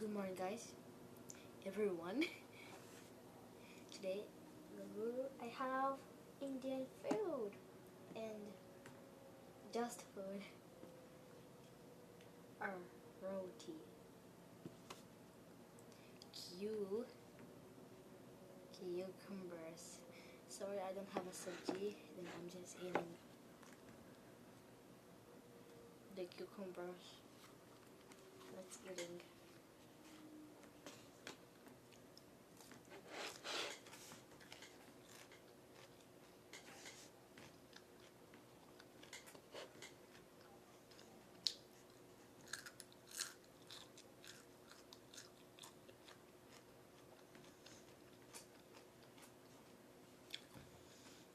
Good morning, guys, everyone. Today, I have Indian food and just food. ROTI. Cucumbers. Sorry, I don't have a sabji. Then I'm just eating the cucumbers. Let's eating.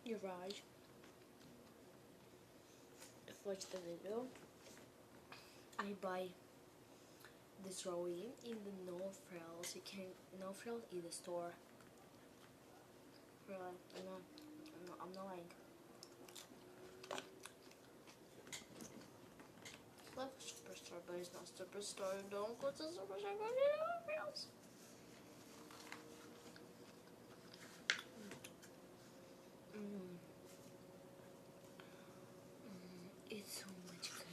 You're right. If you watch the video, I buy this ROTI in the No Frills. You can No Frills in the store. Really, I'm not lying. Love Superstar, but it's not Superstar. Don't go to Superstar. Go to No Frills. It's so much good.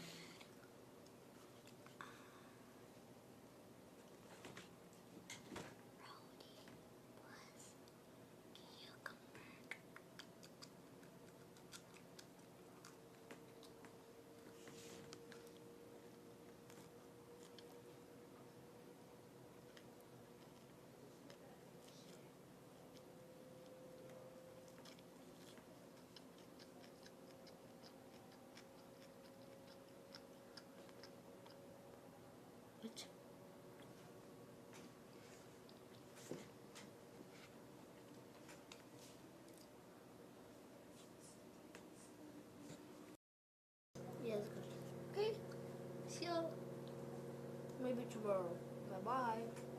What? Yes, good. Okay. See you maybe tomorrow. Bye bye.